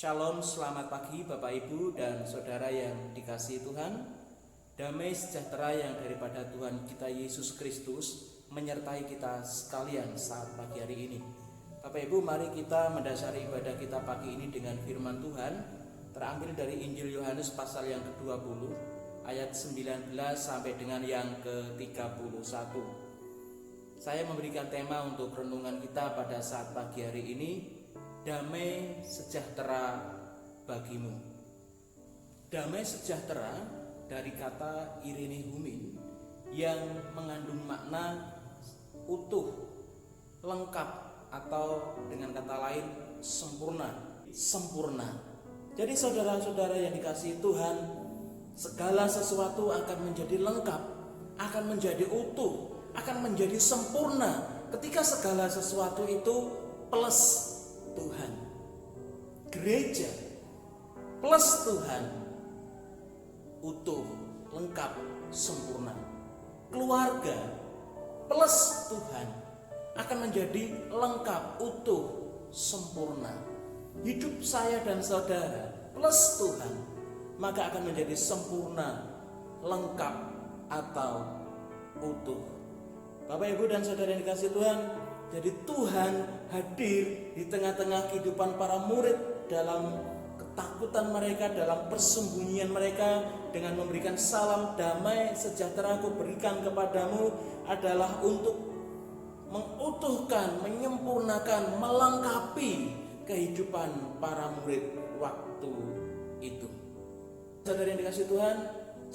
Shalom, selamat pagi Bapak Ibu dan Saudara yang dikasihi Tuhan. Damai sejahtera yang daripada Tuhan kita Yesus Kristus menyertai kita sekalian saat pagi hari ini. Bapak Ibu, mari kita mendasari ibadah kita pagi ini dengan firman Tuhan terambil dari Injil Yohanes pasal yang ke-20 ayat 19 sampai dengan yang ke-31. Saya memberikan tema untuk renungan kita pada saat pagi hari ini, damai sejahtera bagimu. Damai sejahtera dari kata Irene Humin yang mengandung makna utuh, lengkap, atau dengan kata lain sempurna. Jadi saudara-saudara yang dikasihi Tuhan, segala sesuatu akan menjadi lengkap, akan menjadi utuh, akan menjadi sempurna ketika segala sesuatu itu plus Tuhan. Gereja plus Tuhan utuh, lengkap, sempurna. Keluarga plus Tuhan akan menjadi lengkap, utuh, sempurna. Hidup saya dan saudara plus Tuhan maka akan menjadi sempurna, lengkap, atau utuh. Bapak, Ibu, dan saudara yang dikasihi Tuhan, jadi Tuhan hadir di tengah-tengah kehidupan para murid dalam ketakutan mereka, dalam persembunyian mereka, dengan memberikan salam damai sejahtera aku berikan kepadamu adalah untuk mengutuhkan, menyempurnakan, melengkapi kehidupan para murid waktu itu. Saudara yang dikasihi Tuhan,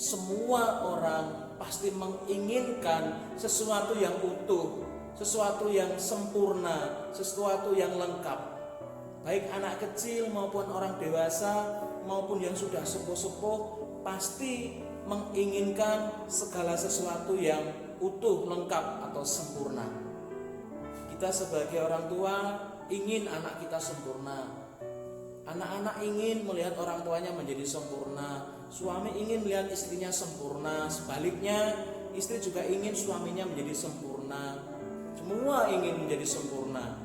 semua orang pasti menginginkan sesuatu yang utuh, sesuatu yang sempurna, sesuatu yang lengkap. Baik anak kecil maupun orang dewasa maupun yang sudah sepuh-sepuh pasti menginginkan segala sesuatu yang utuh, lengkap, atau sempurna. Kita sebagai orang tua ingin anak kita sempurna. Anak-anak ingin melihat orang tuanya menjadi sempurna. Suami ingin melihat istrinya sempurna. Sebaliknya, istri juga ingin suaminya menjadi sempurna. Semua ingin menjadi sempurna.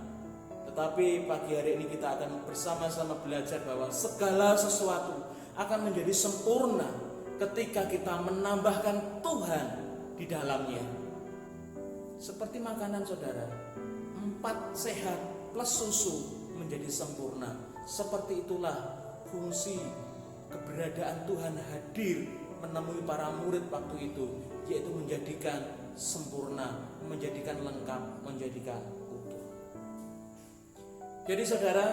Tetapi pagi hari ini kita akan bersama-sama belajar bahwa segala sesuatu akan menjadi sempurna ketika kita menambahkan Tuhan di dalamnya. Seperti makanan saudara, 4 sehat plus susu menjadi sempurna. Seperti itulah fungsi keberadaan Tuhan hadir menemui para murid waktu itu, yaitu menjadikan sempurna, menjadikan lengkap, menjadikan utuh. Jadi saudara,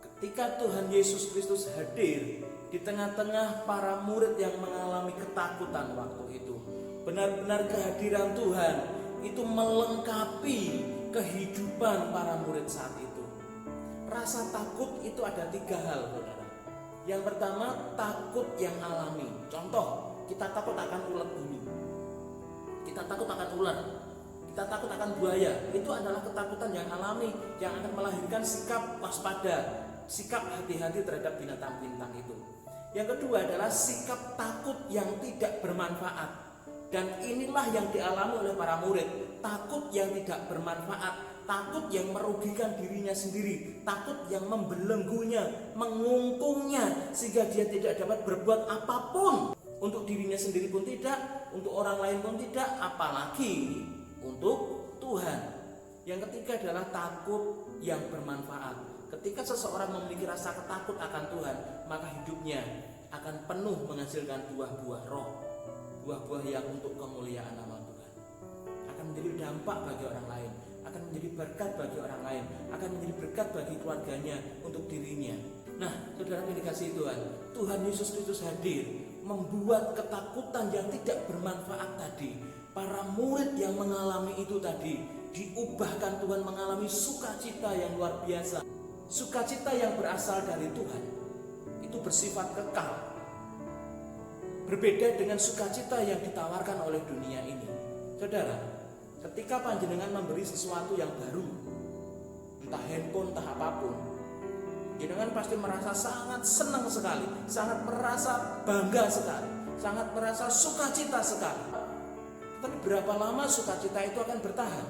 ketika Tuhan Yesus Kristus hadir di tengah-tengah para murid yang mengalami ketakutan waktu itu, benar-benar kehadiran Tuhan itu melengkapi kehidupan para murid saat itu. Rasa takut itu ada 3 hal, saudara. Yang pertama, takut yang alami. Contoh, kita takut akan ulat bulu, kita takut akan ular, kita takut akan buaya. Itu adalah ketakutan yang alami yang akan melahirkan sikap waspada, sikap hati-hati terhadap binatang-binatang itu. Yang kedua adalah sikap takut yang tidak bermanfaat. Dan inilah yang dialami oleh para murid. Takut yang tidak bermanfaat, takut yang merugikan dirinya sendiri, takut yang membelenggunya, mengungkungnya, sehingga dia tidak dapat berbuat apapun. Untuk dirinya sendiri pun tidak, untuk orang lain pun tidak, apalagi untuk Tuhan. Yang ketiga adalah takut yang bermanfaat. Ketika seseorang memiliki rasa takut akan Tuhan, maka hidupnya akan penuh menghasilkan buah-buah roh, buah-buah yang untuk kemuliaan nama Tuhan. Akan menjadi dampak bagi orang lain, akan menjadi berkat bagi orang lain, akan menjadi berkat bagi keluarganya, untuk dirinya. Nah, saudara yang dikasihi Tuhan, Tuhan Yesus Kristus hadir membuat ketakutan yang tidak bermanfaat tadi, para murid yang mengalami itu tadi, diubahkan Tuhan mengalami sukacita yang luar biasa. Sukacita yang berasal dari Tuhan itu bersifat kekal, berbeda dengan sukacita yang ditawarkan oleh dunia ini. Saudara, ketika panjenengan memberi sesuatu yang baru, entah handphone, entah apapun, jenengan pasti merasa sangat senang sekali, sangat merasa bangga sekali, sangat merasa sukacita sekali. Tapi berapa lama sukacita itu akan bertahan?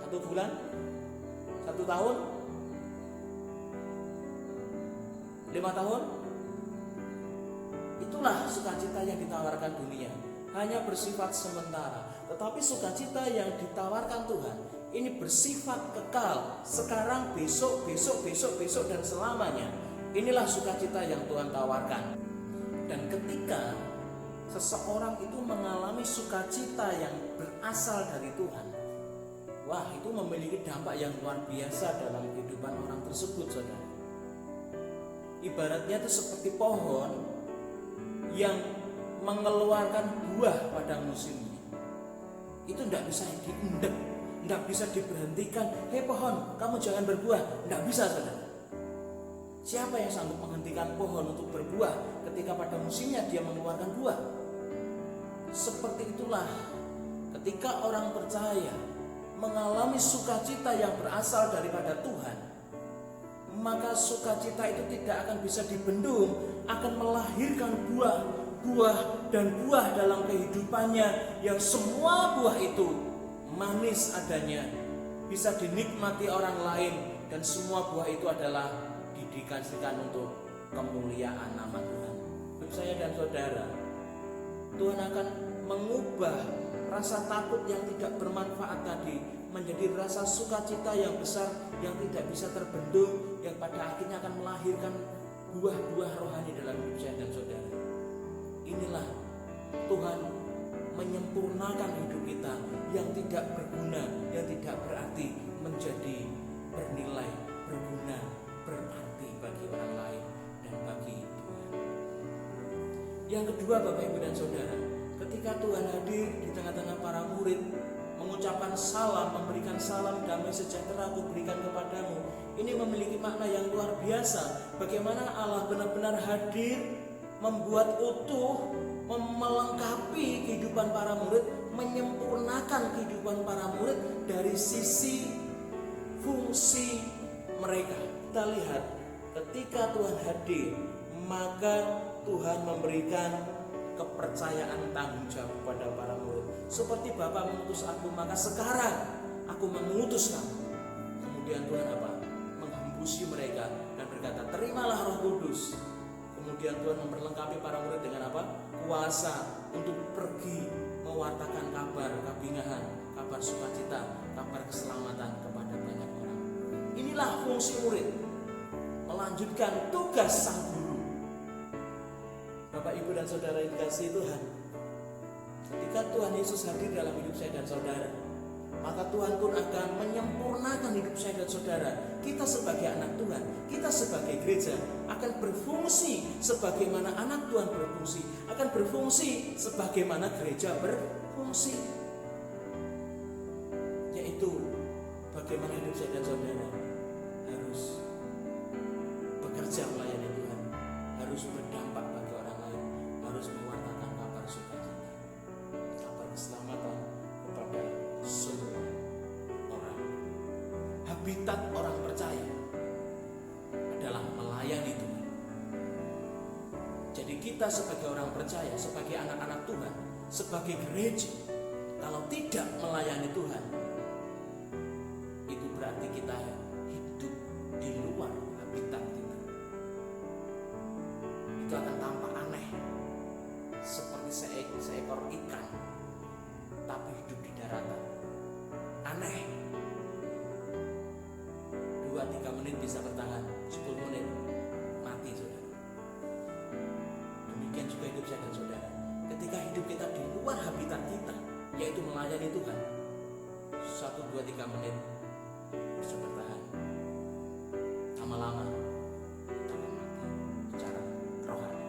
1 bulan? 1 tahun? 5 tahun? Itulah sukacita yang ditawarkan dunia, hanya bersifat sementara. Tetapi sukacita yang ditawarkan Tuhan ini bersifat kekal, sekarang, besok, dan selamanya. Inilah sukacita yang Tuhan tawarkan. Dan ketika seseorang itu mengalami sukacita yang berasal dari Tuhan, wah, itu memiliki dampak yang luar biasa dalam kehidupan orang tersebut, saudara. Ibaratnya itu seperti pohon yang mengeluarkan buah pada musimnya. Itu tidak bisa diundek, tidak bisa diberhentikan. Hei pohon, kamu jangan berbuah. Tidak bisa, saudara. Siapa yang sanggup menghentikan pohon untuk berbuah ketika pada musimnya dia mengeluarkan buah? Seperti itulah ketika orang percaya mengalami sukacita yang berasal daripada Tuhan, maka sukacita itu tidak akan bisa dibendung, akan melahirkan buah dalam kehidupannya, yang semua buah itu manis adanya, bisa dinikmati orang lain, dan semua buah itu adalah dikasihkan untuk kemuliaan nama Tuhan. Untuk saya dan saudara, Tuhan akan mengubah rasa takut yang tidak bermanfaat tadi menjadi rasa sukacita yang besar yang tidak bisa terbendung, yang pada akhirnya akan melahirkan buah-buah rohani dalam hidup saya dan saudara. Inilah Tuhan menyempurnakan hidup kita yang tidak berguna, yang tidak berarti menjadi bernilai, berguna, berarti bagi orang lain dan bagi Tuhan. Yang kedua, Bapak, Ibu, dan Saudara, ketika Tuhan hadir di tengah-tengah para murid, mengucapkan salam, memberikan salam damai sejahtera aku berikan kepadamu, ini memiliki makna yang luar biasa. Bagaimana Allah benar-benar hadir, membuat utuh, melengkapi kehidupan para murid, menyempurnakan kehidupan para murid dari sisi fungsi mereka. Kita lihat, ketika Tuhan hadir, maka Tuhan memberikan kepercayaan tanggung jawab kepada para murid. Seperti Bapa mengutus aku, maka sekarang aku mengutus kamu. Kemudian Tuhan apa? Menghembusi mereka dan berkata, terimalah Roh Kudus. Kemudian Tuhan memperlengkapi para murid dengan apa? Kuasa untuk pergi mewartakan kabar kabingahan, kabar sukacita, kabar keselamatan kepada banyak orang. Inilah fungsi murid, melanjutkan tugas sang guru. Bapak, Ibu, dan Saudara yang dikasihi Tuhan, ketika Tuhan Yesus hadir dalam hidup saya dan saudara, maka Tuhan pun akan menyempurnakan hidup saya dan saudara. Kita sebagai anak Tuhan, kita sebagai gereja akan berfungsi sebagaimana anak Tuhan berfungsi, akan berfungsi sebagaimana gereja berfungsi, yaitu bagaimana hidup saya dan saudara harus bekerja melayani Tuhan, harus berdampak bagi orang lain, harus mewartakan kabar sukacita, kabar keselamatan kepada semua orang. Habitat orang percaya adalah melayani Tuhan. Jadi kita sebagai orang percaya, sebagai anak-anak Tuhan, sebagai gereja, kalau tidak melayani Tuhan, itu berarti kita hidup di luar habitat kita. Itu akan tampak aneh, seperti seekor ikan tapi hidup di daratan. Aneh. 2-3 menit bisa bertahan, 10 menit mati, saudara. Demikian juga hidup saya dan saudara. Ketika hidup kita di luar habitat kita, yaitu melayani Tuhan, 1-2-3 menit bisa bertahan. Lama-lama kita akan mati secara rohani.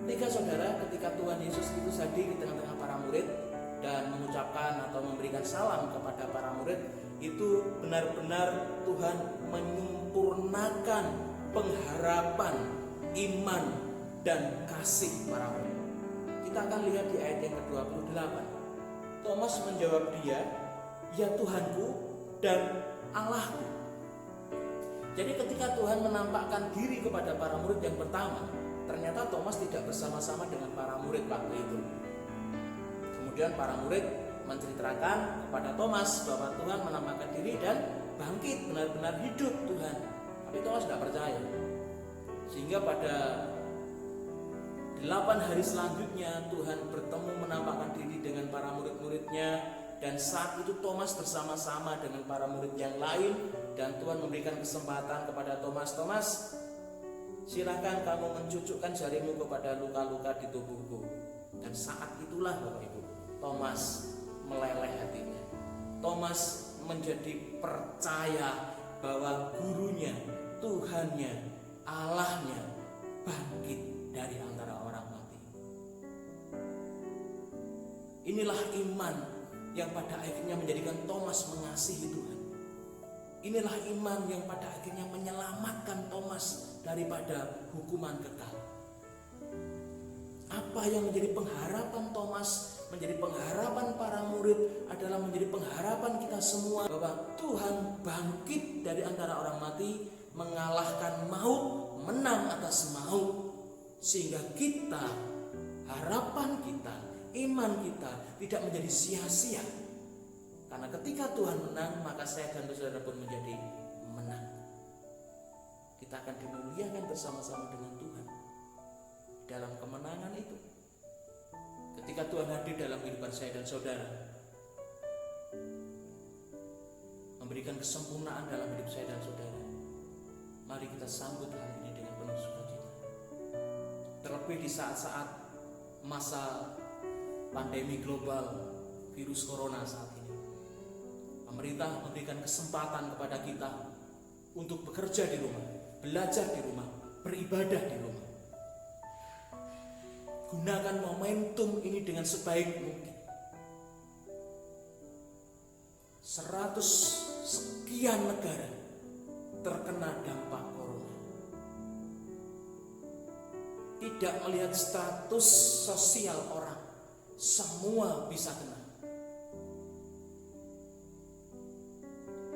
Ketika saudara, ketika Tuhan Yesus itu hadir di tengah-tengah para murid dan mengucapkan atau memberikan salam kepada para murid, itu benar-benar Tuhan menyempurnakan pengharapan, iman, dan kasih para murid. Kita akan lihat di ayat yang ke-28. Thomas menjawab dia, ya Tuhanku dan Allahku. Jadi ketika Tuhan menampakkan diri kepada para murid yang pertama, ternyata Thomas tidak bersama-sama dengan para murid waktu itu. Kemudian para murid menceritakan kepada Thomas bahwa Tuhan menampakkan diri dan bangkit, benar-benar hidup Tuhan. Tapi Thomas tidak percaya. Sehingga pada 8 hari selanjutnya Tuhan bertemu menampakkan diri dengan para murid-muridnya, dan saat itu Thomas bersama-sama dengan para murid yang lain, dan Tuhan memberikan kesempatan kepada Thomas, silakan kamu mencucukkan jarimu kepada luka-luka di tubuhku. Dan saat itulah Bapak Ibu, Thomas meleleh hatinya. Thomas menjadi percaya bahwa gurunya, Tuhannya, Allahnya bangkit dari antara orang mati. Inilah iman yang pada akhirnya menjadikan Thomas mengasihi Tuhan. Inilah iman yang pada akhirnya menyelamatkan Thomas daripada hukuman kekal. Apa yang menjadi pengharapan Thomas, menjadi pengharapan para murid, adalah menjadi pengharapan kita semua bahwa Tuhan bangkit dari antara orang mati, mengalahkan maut, menang atas maut, sehingga kita, harapan kita, iman kita tidak menjadi sia-sia. Karena ketika Tuhan menang, maka saya dan saudara pun menjadi menang. Kita akan dimuliakan bersama-sama dengan Tuhan dalam kemenangan itu. Ketika Tuhan hadir dalam kehidupan saya dan saudara, memberikan kesempurnaan dalam hidup saya dan saudara, mari kita sambut hal ini dengan penuh sukacita. Terlebih di saat-saat masa pandemi global virus corona saat ini, pemerintah memberikan kesempatan kepada kita untuk bekerja di rumah, belajar di rumah, beribadah di rumah. Gunakan momentum ini dengan sebaik mungkin. 100 sekian negara terkena dampak corona. Tidak melihat status sosial orang, semua bisa kena.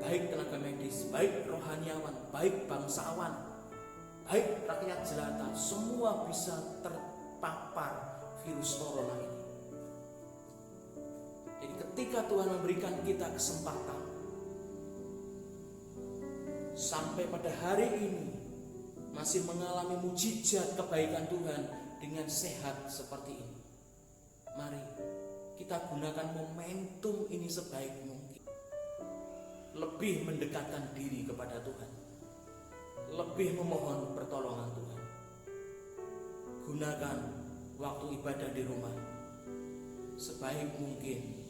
Baik tenaga medis, baik rohaniawan, baik bangsawan, baik rakyat jelata, semua bisa terpapar virus corona ini. Jadi ketika Tuhan memberikan kita kesempatan, sampai pada hari ini masih mengalami mujizat kebaikan Tuhan dengan sehat seperti ini, mari kita gunakan momentum ini sebaik mungkin. Lebih mendekatkan diri kepada Tuhan, lebih memohon pertolongan Tuhan. Gunakan waktu ibadah di rumah sebaik mungkin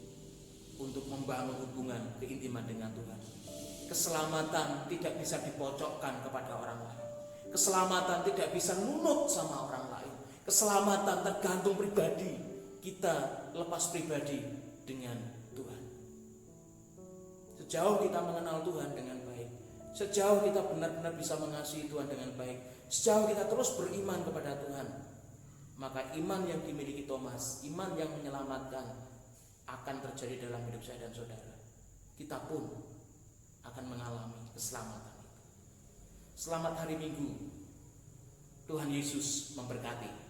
untuk membangun hubungan keintiman dengan Tuhan. Keselamatan tidak bisa dipocokkan kepada orang lain. Keselamatan tidak bisa nunut sama orang lain. Keselamatan tergantung pribadi. Kita lepas pribadi dengan Tuhan. Sejauh kita mengenal Tuhan dengan baik, sejauh kita benar-benar bisa mengasihi Tuhan dengan baik, sejauh kita terus beriman kepada Tuhan, maka iman yang dimiliki Thomas, iman yang menyelamatkan, akan terjadi dalam hidup saya dan saudara. Kita pun akan mengalami keselamatan itu. Selamat hari Minggu. Tuhan Yesus memberkati.